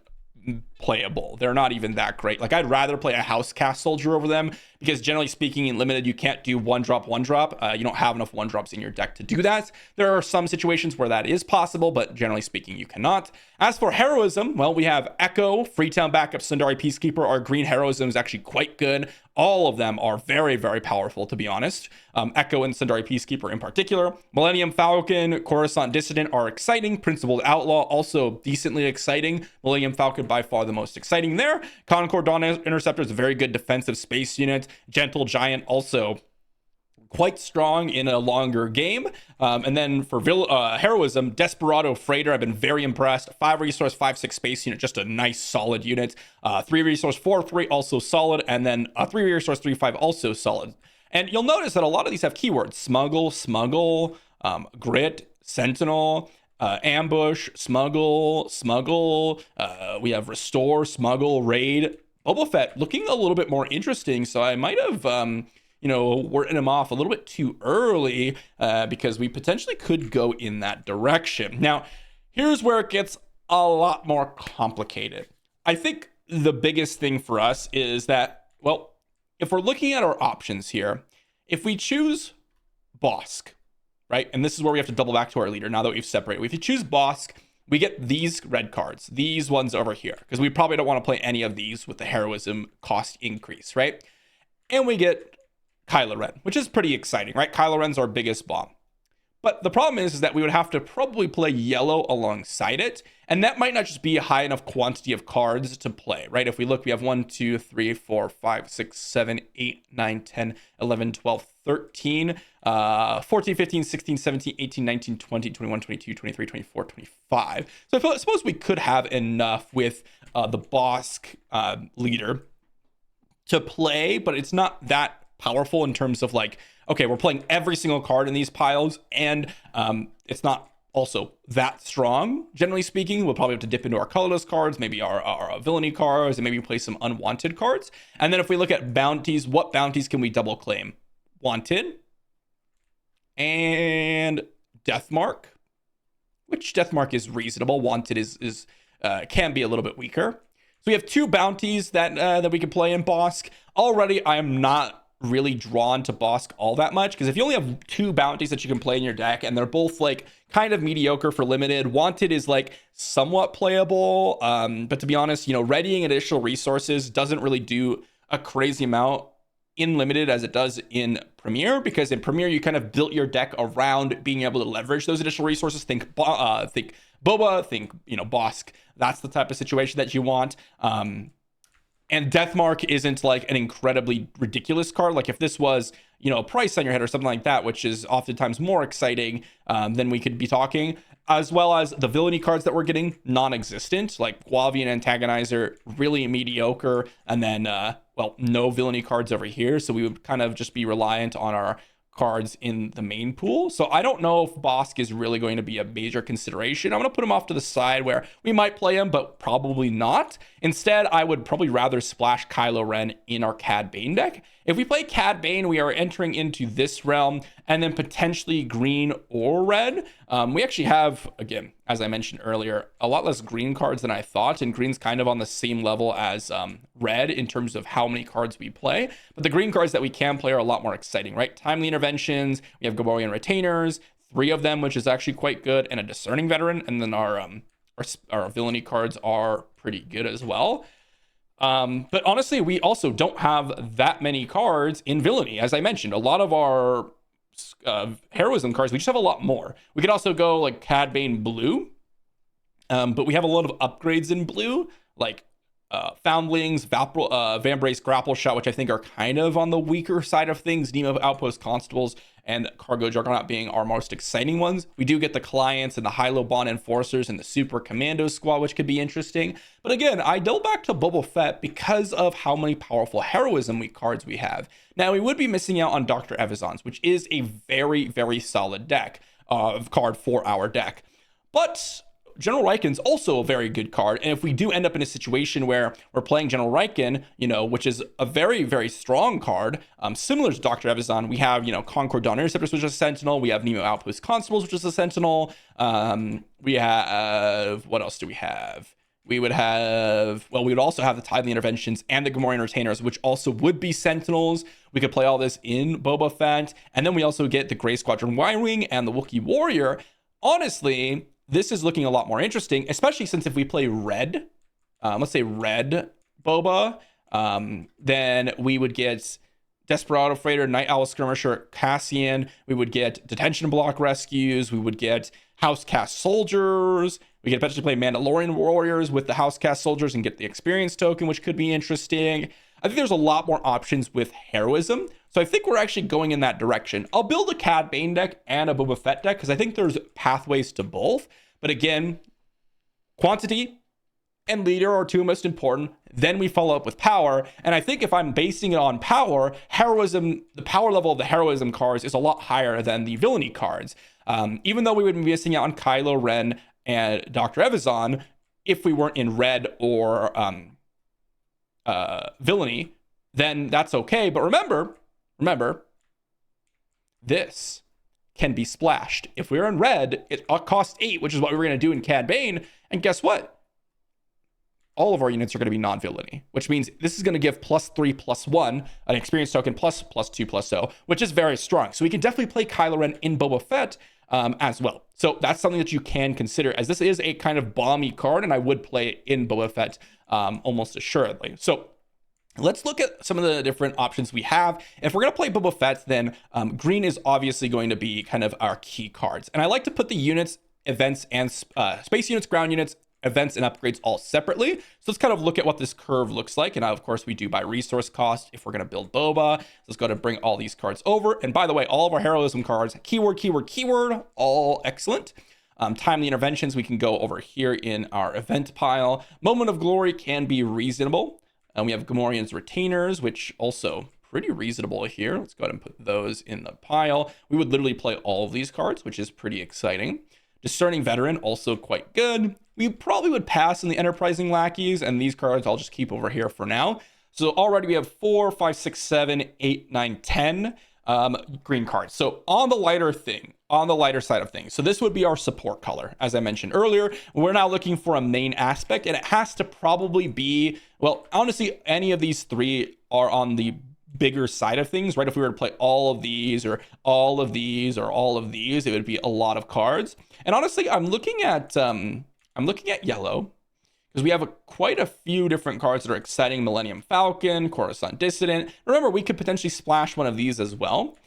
Speaker 1: playable. They're not even that great. Like, I'd rather play a House Cast Soldier over them, because generally speaking, in limited, you can't do 1-drop. You don't have enough 1-drops in your deck to do that. There are some situations where that is possible, but generally speaking, you cannot. As for heroism, well, we have Echo, Freetown Backup, Sundari Peacekeeper. Our green heroism is actually quite good. All of them are very, very powerful, to be honest. Echo and Sundari Peacekeeper in particular. Millennium Falcon, Coruscant Dissident are exciting. Principled Outlaw, also decently exciting. Millennium Falcon by far the most exciting there. Concord Dawn Interceptor is a very good defensive space unit. Gentle Giant, also quite strong in a longer game. And then for heroism, Desperado Freighter, I've been very impressed. 5 resource 5/6 space unit, just a nice solid unit. 3 resource 4/3 also solid, and then a 3 resource 3/5 also solid. And you'll notice that a lot of these have keywords: smuggle, grit, sentinel, ambush, smuggle. We have restore, smuggle, raid. Boba Fett looking a little bit more interesting, so I might have written him off a little bit too early, because we potentially could go in that direction. Now, here's where it gets a lot more complicated. I think the biggest thing for us is that, well, if we're looking at our options here, if we choose Bosk, right, and this is where we have to double back to our leader now that we've separated. If you choose Bosk, we get these red cards, these ones over here, because we probably don't want to play any of these with the heroism cost increase, right? And we get Kylo Ren, which is pretty exciting, right? Kylo Ren's our biggest bomb. But the problem is that we would have to probably play yellow alongside it, and that might not just be a high enough quantity of cards to play, right? If we look, we have 1, 2, 3, 4, 5, 6, 7, 8, 9, 10, 11, 12, 13, 14, 15, 16, 17, 18, 19, 20, 21, 22, 23, 24, 25. So I suppose we could have enough with the Bosk leader to play, but it's not that powerful in terms of like, okay, we're playing every single card in these piles, and it's not also that strong. Generally speaking, we'll probably have to dip into our colorless cards, maybe our villainy cards, and maybe play some unwanted cards. And then if we look at bounties, what bounties can we double claim? Wanted and Deathmark, which Deathmark is reasonable. Wanted is can be a little bit weaker. So we have 2 bounties that we can play in Bosk. Already, I am not really drawn to Bosk all that much, because if you only have 2 bounties that you can play in your deck, and they're both like kind of mediocre for limited, Wanted is like somewhat playable, but to be honest, readying additional resources doesn't really do a crazy amount in limited as it does in Premier, because in Premier you kind of built your deck around being able to leverage those additional resources. Think Boba, think Bosk. That's the type of situation that you want. And Deathmark isn't like an incredibly ridiculous card. Like if this was, you know, a price on your head or something like that, which is oftentimes more exciting, than we could be talking, as well as the villainy cards that we're getting non-existent, like Guavian Antagonizer, really mediocre, and then, well, no villainy cards over here. So we would kind of just be reliant on our cards in the main pool. So I don't know if Bosk is really going to be a major consideration. I'm going to put him off to the side where we might play him, but probably not. Instead, I would probably rather splash Kylo Ren in our Cad Bane deck. If we play Cad Bane, we are entering into this realm and then potentially green or red. We actually have, again, as I mentioned earlier, a lot less green cards than I thought, and green's kind of on the same level as red in terms of how many cards we play. But the green cards that we can play are a lot more exciting, right? Timely Interventions, we have Gamorrean Retainers, 3 of them, which is actually quite good, and a Discerning Veteran, and then our villainy cards are pretty good as well. But honestly, we also don't have that many cards in villainy. As I mentioned, a lot of our heroism cards, we just have a lot more. We could also go like Cad Bane blue, but we have a lot of upgrades in blue, like Foundlings, Vambrace Grapple Shot, which I think are kind of on the weaker side of things. Nemo Outpost Constables and Cargo Juggernaut being our most exciting ones. We do get the Clients and the Hilo Bond Enforcers and the Super Commando Squad, which could be interesting. But again, I double back to Boba Fett because of how many powerful heroism cards we have. Now, we would be missing out on Dr. Evazan's, which is a very, very solid deck of card for our deck. But General Riken's also a very good card, and if we do end up in a situation where we're playing General Riken, you know, which is a very, very strong card, similar to Dr. Evazan, we have, you know, Concord Dawn Interceptors, which is a Sentinel, we have Nemo Outpost Constables, which is a Sentinel, we have, what else do we have? We would have, well, we would also have the Timely Interventions and the Gamorrean Retainers, which also would be Sentinels. We could play all this in Boba Fett, and then we also get the Grey Squadron Y-Wing and the Wookiee Warrior. Honestly, this is looking a lot more interesting, especially since if we play red, let's say red Boba, then we would get Desperado Freighter, Night Owl Skirmisher, Cassian. We would get Detention Block Rescues. We would get Housecast Soldiers. We could potentially play Mandalorian Warriors with the Housecast Soldiers and get the experience token, which could be interesting. I think there's a lot more options with heroism. So I think we're actually going in that direction. I'll build a Cad Bane deck and a Boba Fett deck because I think there's pathways to both. But again, quantity and leader are 2 most important. Then we follow up with power. And I think if I'm basing it on power, heroism, the power level of the heroism cards is a lot higher than the villainy cards. Even though we would be missing out on Kylo Ren and Dr. Evazan if we weren't in red or villainy, then that's okay. But remember, this can be splashed. If we're in red, it costs 8, which is what we were going to do in Cad Bane. And guess what? All of our units are going to be non-villainy, which means this is going to give +3/+1, an experience token ++2/+0, which is very strong. So we can definitely play Kylo Ren in Boba Fett as well. So that's something that you can consider, as this is a kind of bomby card, and I would play it in Boba Fett almost assuredly. So let's look at some of the different options we have. If we're going to play Boba Fett, then green is obviously going to be kind of our key cards. And I like to put the units, events, and space units, ground units, events, and upgrades all separately. So let's kind of look at what this curve looks like. And of course, we do by resource cost if we're going to build Boba. So let's go to bring all these cards over. And by the way, all of our heroism cards, keyword, all excellent. Timely Interventions, we can go over here in our event pile. Moment of Glory can be reasonable. And we have Gamorrean's Retainers, which also pretty reasonable here. Let's go ahead and put those in the pile. We would literally play all of these cards, which is pretty exciting. Discerning Veteran, also quite good. We probably would pass in the Enterprising Lackeys, and these cards I'll just keep over here for now. So already we have 4, 5, 6, 7, 8, 9, 10 green cards. So on the lighter side of things. So this would be our support color. As I mentioned earlier, we're now looking for a main aspect, and it has to probably be, well, honestly, any of these 3 are on the bigger side of things, right? If we were to play all of these or all of these or all of these, it would be a lot of cards. And honestly, I'm looking at yellow because we have quite a few different cards that are exciting. Millennium Falcon, Coruscant Dissident. Remember, we could potentially splash one of these as well.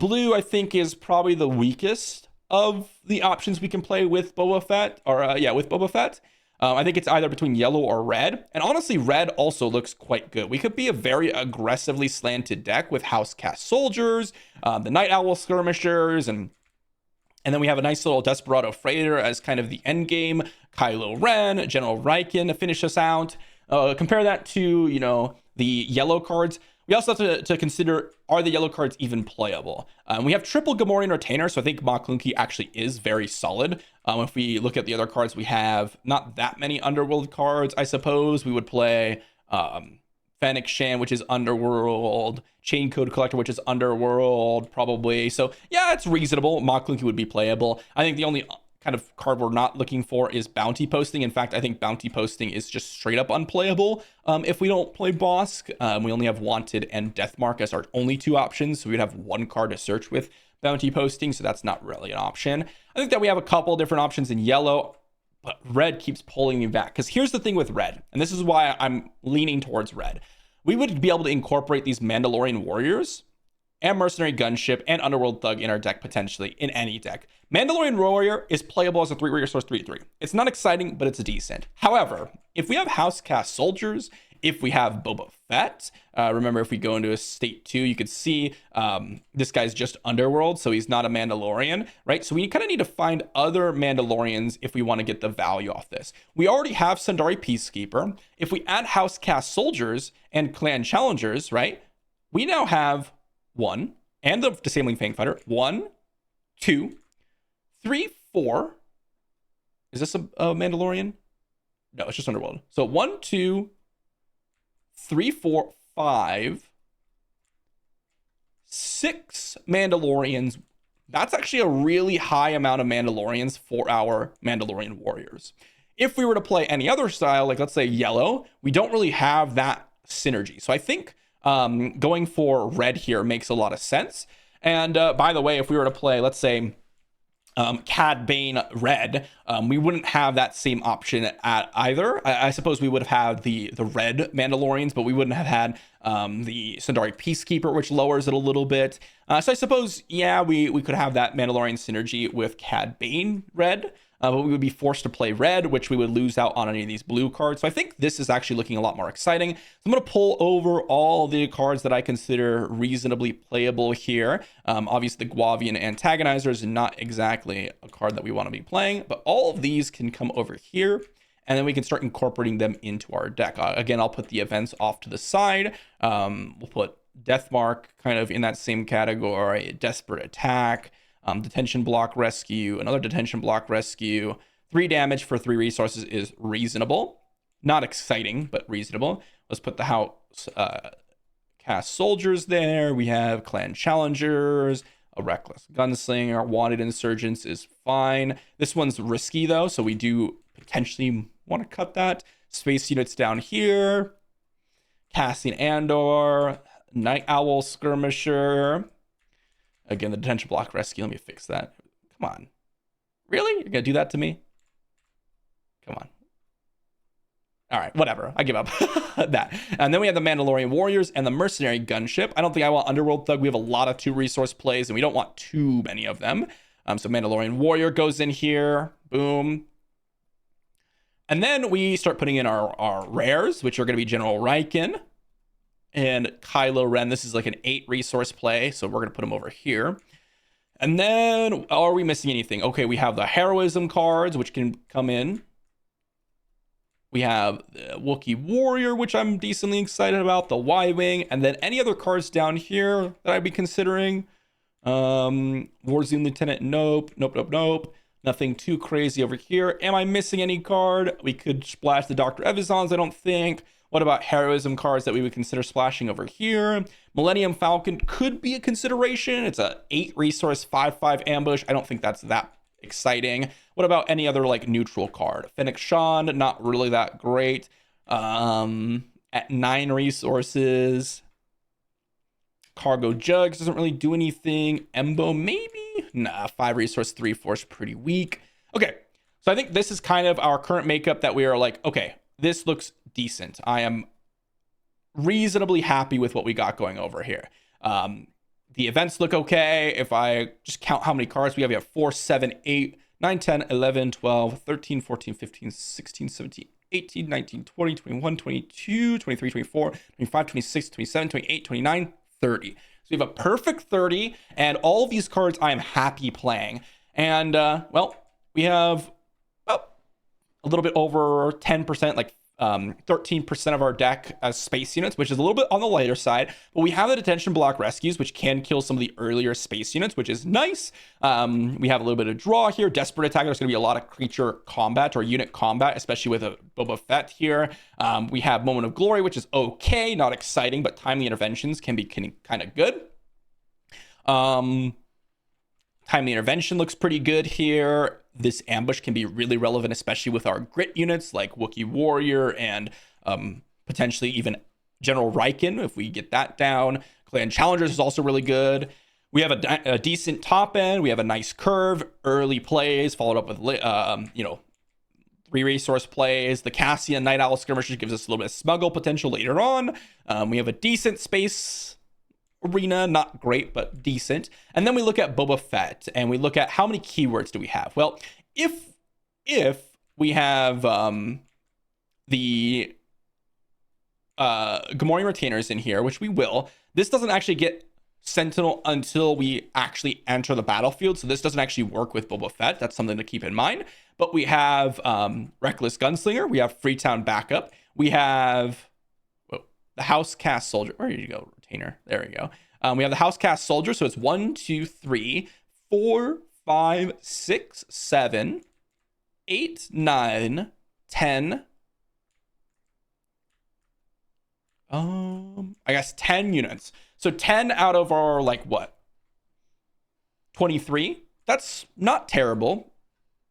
Speaker 1: Blue, I think, is probably the weakest of the options we can play with Boba Fett, with Boba Fett. I think it's either between yellow or red. And honestly, red also looks quite good. We could be a very aggressively slanted deck with House Cast Soldiers, the Night Owl Skirmishers, and then we have a nice little Desperado Freighter as kind of the end game. Kylo Ren, General Riken to finish us out. Compare that to, the yellow cards. We also have to consider, are the yellow cards even playable? We have triple Gamorrean Retainer, so I think Maclunky actually is very solid. If we look at the other cards, we have not that many Underworld cards, I suppose. We would play Fennec Shan, which is Underworld, Chain Code Collector, which is Underworld, probably. So yeah, it's reasonable. Maclunky would be playable. I think the only kind of card we're not looking for is Bounty Posting. In fact, I think Bounty Posting is just straight up unplayable if we don't play Bosk. We only have Wanted and Deathmark as our only two options, so we'd have one card to search with Bounty Posting, so that's not really an option. I think that we have a couple different options in yellow, but red keeps pulling me back. Because here's the thing with red, and this is why I'm leaning towards red. We would be able to incorporate these Mandalorian Warriors and Mercenary Gunship and Underworld Thug in our deck potentially in any deck. Mandalorian Warrior is playable as a 3 resource 3/3. It's not exciting, but it's decent. However, if we have House Cast Soldiers, if we have Boba Fett, remember if we go into a state 2, you could see this guy's just Underworld, so he's not a Mandalorian, right? So we kind of need to find other Mandalorians if we want to get the value off this. We already have Sundari Peacekeeper. If we add House Cast Soldiers and Clan Challengers, right, we now have one, and the Disabling Fang Fighter. 1, 2, 3, 4. Is this a Mandalorian? No, it's just Underworld. So 1, 2, 3, 4, 5, 6 Mandalorians. That's actually a really high amount of Mandalorians for our Mandalorian Warriors. If we were to play any other style, like let's say yellow, we don't really have that synergy. So I think going for red here makes a lot of sense. And by the way, if we were to play, let's say, Cad Bane red, we wouldn't have that same option at either. I suppose we would have had the red Mandalorians, but we wouldn't have had the Sundari Peacekeeper, which lowers it a little bit. So I suppose, yeah, we could have that Mandalorian synergy with Cad Bane red. But we would be forced to play red, which we would lose out on any of these blue cards. So I think this is actually looking a lot more exciting. So I'm going to pull over all the cards that I consider reasonably playable here. Obviously, the Guavian Antagonizer is not exactly a card that we want to be playing, but all of these can come over here, and then we can start incorporating them into our deck. Again, I'll put the events off to the side. We'll put Deathmark kind of in that same category, Desperate Attack, Detention Block Rescue, another Detention Block Rescue. 3 damage for 3 resources is reasonable. Not exciting, but reasonable. Let's put the House Cast Soldiers there. We have Clan Challengers, a Reckless Gunslinger, Wanted Insurgents is fine. This one's risky though, so we do potentially want to cut that. Space Units down here. Cassian Andor, Night Owl Skirmisher. Again, the Detention Block Rescue. Let me fix that. Come on. Really? You're going to do that to me? Come on. All right, whatever. I give up that. And then we have the Mandalorian Warriors and the Mercenary Gunship. I don't think I want Underworld Thug. We have a lot of 2 resource plays, and we don't want too many of them. So Mandalorian Warrior goes in here. Boom. And then we start putting in our rares, which are going to be General Riken and Kylo Ren. This is like an 8 resource play, so we're going to put them over here. And then, are we missing anything? Okay, we have the Heroism cards, which can come in. We have the Wookiee Warrior, which I'm decently excited about, the Y-Wing, and then any other cards down here that I'd be considering. Warzoon Lieutenant, nope. Nothing too crazy over here. Am I missing any card? We could splash the Dr. Evazons, I don't think. What about Heroism cards that we would consider splashing over here? Millennium Falcon could be a consideration. It's a 8 resource 5/5 ambush. I don't think that's that exciting. What about any other like neutral card? Fennec Shan, not really that great. At 9 resources. Cargo Jugs doesn't really do anything. Embo maybe? Nah, 5 resource 3 force pretty weak. Okay, so I think this is kind of our current makeup that we are like, okay, this looks decent. I am reasonably happy with what we got going over here. The events look okay. If I just count how many cards we have 4, 7, 8, 9, 10, 11, 12, 13, 14, 15, 16, 17, 18, 19, 20, 21, 22, 23, 24, 25, 26, 27, 28, 29, 30. So we have a perfect 30, and all of these cards I am happy playing. And, well, we have a little bit over 10%, like 13% of our deck as space units, which is a little bit on the lighter side, but we have the detention block rescues, which can kill some of the earlier space units, which is nice. We have a little bit of draw here. Desperate attack, there's going to be a lot of creature combat or unit combat, especially with a Boba Fett here. We have Moment of Glory, which is okay, not exciting, but timely interventions can be kind of good. Timely intervention looks pretty good here. This ambush can be really relevant, especially with our grit units like Wookiee Warrior and potentially even General Riken if we get that down. Clan Challengers is also really good. We have a decent top end. We have a nice curve, early plays followed up with 3 resource plays. The Cassian Night Owl skirmishes gives us a little bit of smuggle potential later on. We have a decent space arena, not great, but decent. And then we look at Boba Fett and we look at how many keywords do we have. Well, if we have the Gamorrean retainers in here, which we will, this doesn't actually get Sentinel until we actually enter the battlefield. So this doesn't actually work with Boba Fett. That's something to keep in mind. But we have Reckless Gunslinger. We have Freetown Backup. We have the House Cast Soldier. Where did you go? Retainer. There we go. We have the House Cast Soldier. So it's 1, 2, 3, 4, 5, 6, 7, 8, 9, 10. I guess 10 units. So 10 out of our 23. That's not terrible.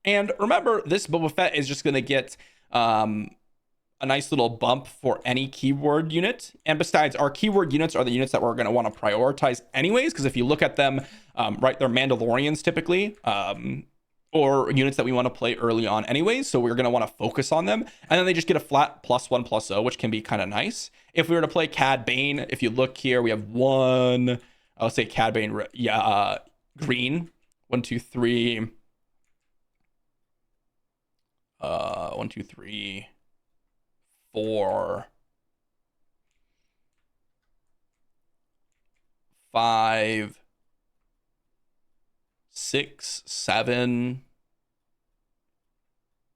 Speaker 1: And remember, this Boba Fett is just going to get a nice little bump for any keyword unit. And besides, our keyword units are the units that we're going to want to prioritize anyways, because if you look at them, they're Mandalorians typically, or units that we want to play early on anyways, so we're going to want to focus on them. And then they just get a flat +1/+0, which can be kind of nice. If we were to play Cad Bane, if you look here, we have one, I'll say Cad Bane, green, 1, 2, 3, 1, 2, 3, 4, 5, 6, 7.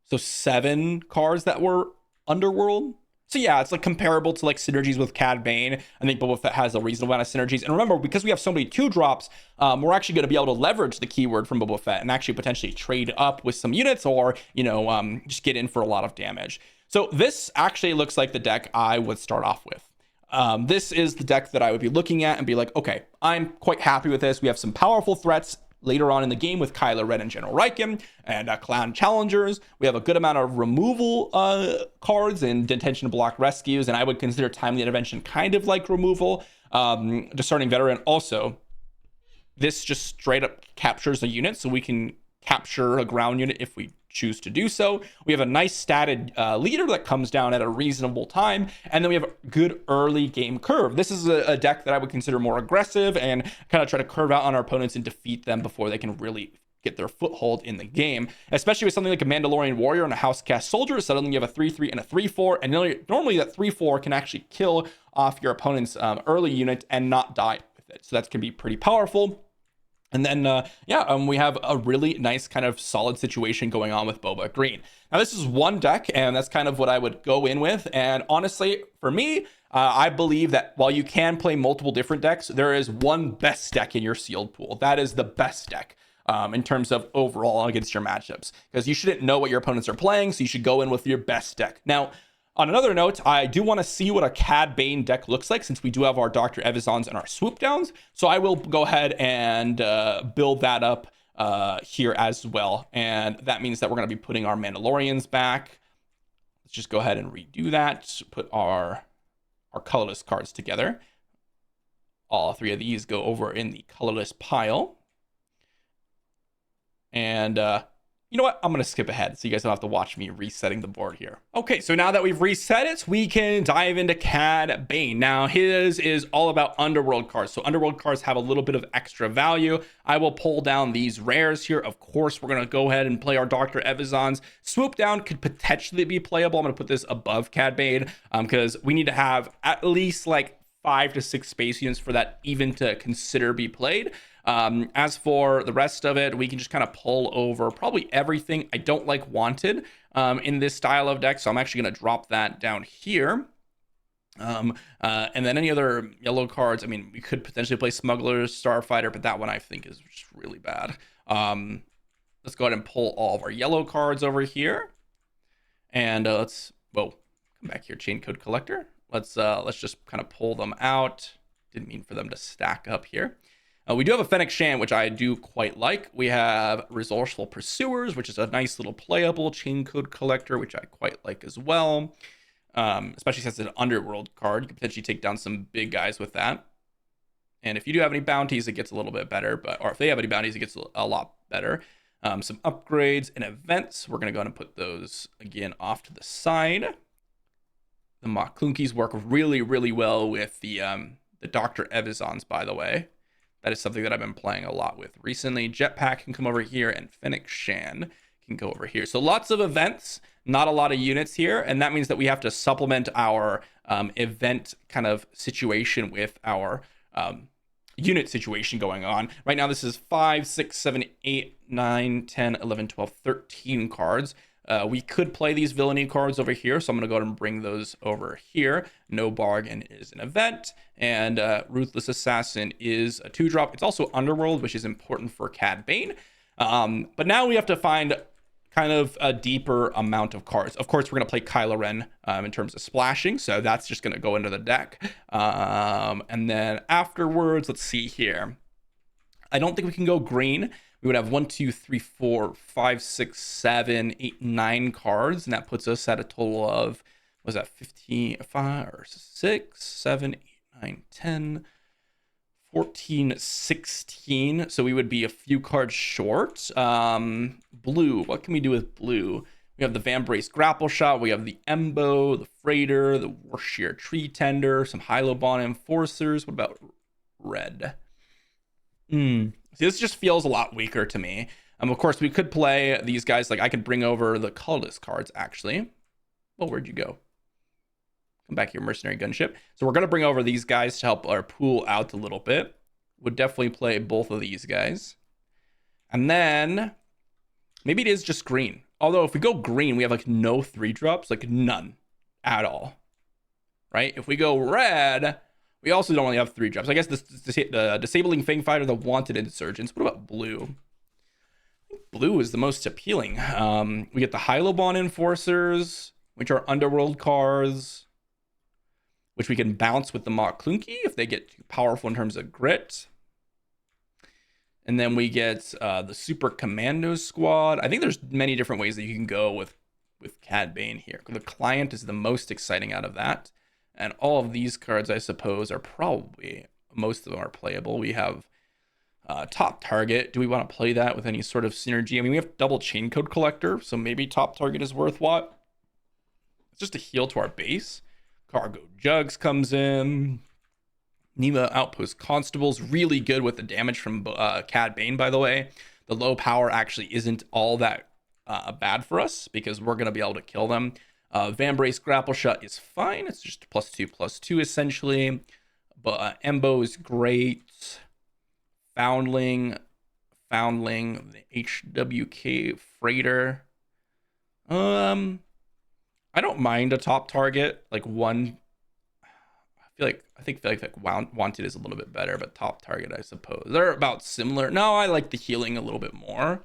Speaker 1: So 7 cards that were Underworld. So yeah, it's comparable to synergies with Cad Bane. I think Boba Fett has a reasonable amount of synergies. And remember, because we have so many 2-drops, we're actually going to be able to leverage the keyword from Boba Fett and actually potentially trade up with some units, or just get in for a lot of damage. So this actually looks like the deck I would start off with. This is the deck that I would be looking at and be like, okay, I'm quite happy with this. We have some powerful threats later on in the game with Kylo Ren and General Riken and Clan Challengers. We have a good amount of removal cards and detention block rescues, and I would consider timely intervention kind of like removal. Discerning Veteran also, this just straight up captures a unit, so we can capture a ground unit if we choose to do so. We have a nice statted leader that comes down at a reasonable time, and then we have a good early game curve. This is a deck that I would consider more aggressive and kind of try to curve out on our opponents and defeat them before they can really get their foothold in the game, especially with something like a Mandalorian Warrior and a House Cast Soldier. Suddenly you have a 3/3 and a 3/4, and normally that 3/4 can actually kill off your opponent's early unit and not die with it. So that can be pretty powerful. And then, we have a really nice kind of solid situation going on with Boba Green. Now, this is one deck, and that's kind of what I would go in with. And honestly, for me, I believe that while you can play multiple different decks, there is one best deck in your sealed pool. That is the best deck in terms of overall against your matchups, because you shouldn't know what your opponents are playing, so you should go in with your best deck. Now, on another note, I do want to see what a Cad Bane deck looks like, since we do have our Dr. Evazons and our swoop downs. So I will go ahead and build that up here as well. And that means that we're going to be putting our Mandalorians back. Let's just go ahead and redo that. Put our colorless cards together. All 3 of these go over in the colorless pile. And You know what? I'm going to skip ahead so you guys don't have to watch me resetting the board here. Okay, so now that we've reset it, we can dive into Cad Bane. Now, his is all about Underworld cards. So Underworld cards have a little bit of extra value. I will pull down these rares here. Of course, we're going to go ahead and play our Dr. Evazans. Swoop Down could potentially be playable. I'm going to put this above Cad Bane because we need to have at least like 5 to 6 space units for that even to consider be played. As for the rest of it, we can just kind of pull over probably everything. I don't like Wanted in this style of deck, so I'm actually going to drop that down here. And then any other yellow cards, I mean, we could potentially play Smuggler, Starfighter, but that one I think is just really bad. Let's go ahead and pull all of our yellow cards over here. And come back here, Chain Code Collector. Let's just kind of pull them out. Didn't mean for them to stack up here. We do have a Fennec Shan, which I do quite like. We have Resourceful Pursuers, which is a nice little playable Chain Code Collector, which I quite like as well. Especially since it's an Underworld card. You can potentially take down some big guys with that. And if you do have any bounties, it gets a little bit better. Or if they have any bounties, it gets a lot better. Some upgrades and events. We're going to go ahead and put those, again, off to the side. The Mocklunkies work really, really well with the Dr. Evazans, by the way. That is something that I've been playing a lot with recently. Jetpack can come over here, and Fennec Shan can go over here. So lots of events, not a lot of units here, and that means that we have to supplement our event kind of situation with our unit situation going on. Right now, this is 5, 6, 7, 8, 9, 10, 11, 12, 13 cards. We could play these villainy cards over here, so I'm going to go ahead and bring those over here. No Bargain is an event, and Ruthless Assassin is a 2-drop. It's also Underworld, which is important for Cad Bane. But now we have to find kind of a deeper amount of cards. Of course, we're going to play Kylo Ren in terms of splashing, so that's just going to go into the deck. And then afterwards, let's see here. I don't think we can go green. We would have 1, 2, 3, 4, 5, 6, 7, 8, 9 cards, and that puts us at a total of, was that 15, 5, or 6, 7, 8, 9, 10, 14, 16. So we would be a few cards short. Blue, what can we do with blue? We have the Vambrace Grapple Shot, we have the Embo, the Freighter, the Warshear Tree Tender, some Hylobon Enforcers. What about red? See, this just feels a lot weaker to me. Of course, we could play these guys. Like, I could bring over the Cultist cards, actually. Well, where'd you go? Come back here, Mercenary Gunship. So we're going to bring over these guys to help our pool out a little bit. Would definitely play both of these guys. And then, maybe it is just green. Although, if we go green, we have, like, no 3-drops. Like, none at all. Right? If we go red, we also don't only have 3-drops. I guess the Disabling Fang Fighter, the Wanted Insurgents. What about blue? I think blue is the most appealing. We get the Hylobon Enforcers, which are Underworld cards, which we can bounce with the Mocklunky if they get too powerful in terms of grit. And then we get the Super Commando Squad. I think there's many different ways that you can go with Cad Bane here. The Client is the most exciting out of that. And all of these cards, I suppose, are probably, most of them are playable. We have Top Target. Do we want to play that with any sort of synergy? I mean, we have double Chain Code Collector, so maybe Top Target is worth what? It's just a heal to our base. Cargo Jugs comes in. Nima Outpost Constables, really good with the damage from Cad Bane, by the way. The low power actually isn't all that bad for us because we're going to be able to kill them. Vambrace Grapple Shot is fine. It's just +2/+2 essentially. But Embo is great. Foundling, the HWK Freighter. I don't mind a top target. Like one, I think Wanted is a little bit better, but top target, I suppose. They're about similar. No, I like the healing a little bit more.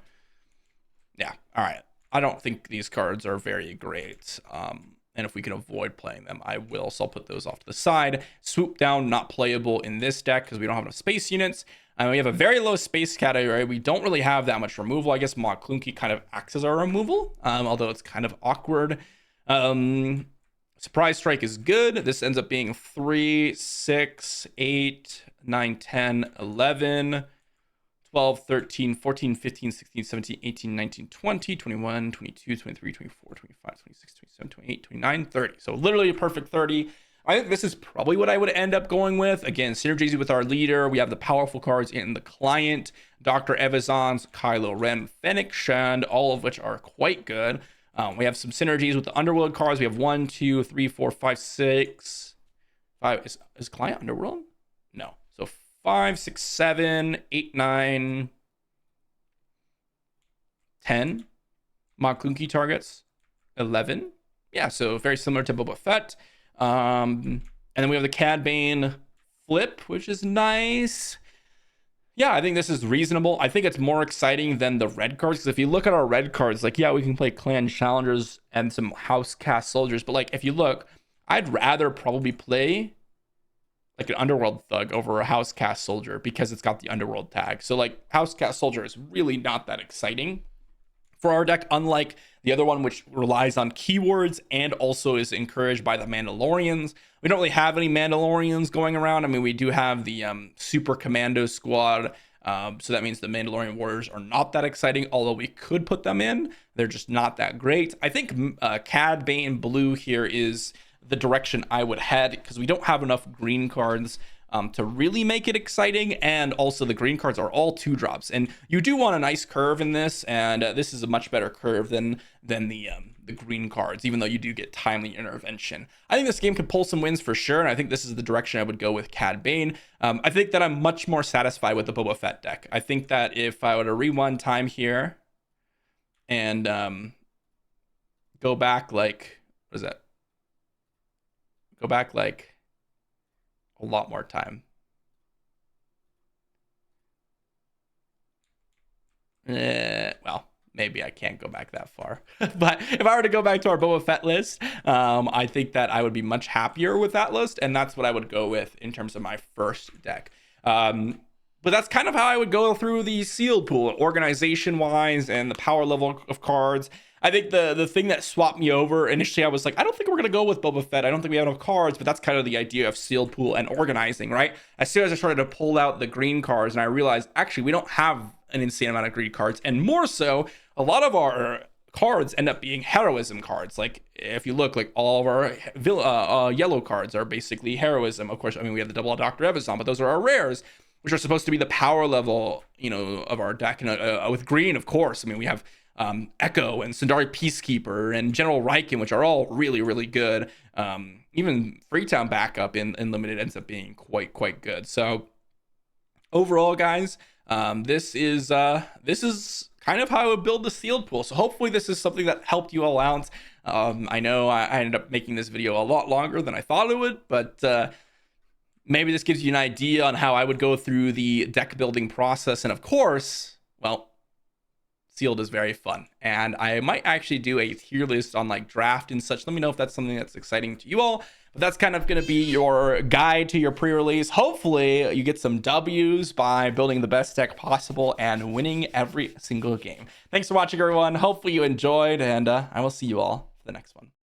Speaker 1: Yeah, all right. I don't think these cards are very great. And if we can avoid playing them, I will. So I'll put those off to the side. Swoop Down, not playable in this deck because we don't have enough space units. We have a very low space category. We don't really have that much removal. I guess Mocklunky kind of acts as our removal, although it's kind of awkward. Surprise Strike is good. This ends up being 3, 6, 8, 9, 10, 11, 12, 13, 14, 15, 16, 17, 18, 19, 20, 21, 22, 23, 24, 25, 26, 27, 28, 29, 30. So literally a perfect 30. I think this is probably what I would end up going with. Again, synergies with our leader. We have the powerful cards in the client, Dr. Evazan's, Kylo Ren, Fennec Shand, all of which are quite good. We have some synergies with the Underworld cards. We have 1, 2, 3, 4, 5, 6. 5. Is client Underworld? No. So 5, 6, 7, 8, 9, 10 Mod Clunky targets. 11. Yeah, so very similar to Boba Fett. And then we have the Cad Bane flip, which is nice. Yeah, I think this is reasonable. I think it's more exciting than the red cards, because if you look at our red cards, like, yeah, we can play clan challengers and some house cast soldiers, but like, if you look, I'd rather probably play like an underworld thug over a house cast soldier because it's got the underworld tag. So like, house cast soldier is really not that exciting for our deck, unlike the other one, which relies on keywords and also is encouraged by the Mandalorians. We don't really have any Mandalorians going around. I mean, we do have the Super Commando Squad. So that means the Mandalorian Warriors are not that exciting, although we could put them in. They're just not that great. I think Cad Bane Blue here is the direction I would head, because we don't have enough green cards to really make it exciting, and also the green cards are all 2-drops, and you do want a nice curve in this, and this is a much better curve than the green cards, even though you do get timely intervention. I think this game could pull some wins for sure, and I think this is the direction I would go with Cad Bane. I think that I'm much more satisfied with the Boba Fett deck. I think that if I were to rewind time here and go back like, what is that? Go back like a lot more time. Well, maybe I can't go back that far. But if I were to go back to our Boba Fett list, I think that I would be much happier with that list, and that's what I would go with in terms of my first deck. But that's kind of how I would go through the sealed pool, organization-wise and the power level of cards. I think the thing that swapped me over, initially I was like, I don't think we're going to go with Boba Fett. I don't think we have enough cards, but that's kind of the idea of sealed pool and organizing, right? As soon as I started to pull out the green cards and I realized, actually, we don't have an insane amount of green cards. And more so, a lot of our cards end up being heroism cards. Like, if you look, like, all of our yellow cards are basically heroism. Of course, I mean, we have the double Dr. Evazan, but those are our rares, which are supposed to be the power level, you know, of our deck. And with green, of course, I mean, we have Echo and Sundari Peacekeeper and General Riken, which are all really, really good. Even Freetown backup in limited ends up being quite good. So overall, guys, this is kind of how I would build the sealed pool. So hopefully this is something that helped you all out. I know I ended up making this video a lot longer than I thought it would, but maybe this gives you an idea on how I would go through the deck building process. And of course, well, sealed is very fun, and I might actually do a tier list on like draft and such. Let me know if that's something that's exciting to you all. But that's kind of going to be your guide to your pre-release. Hopefully you get some W's by building the best deck possible and winning every single game. Thanks for watching, everyone. Hopefully you enjoyed, and I will see you all for the next one.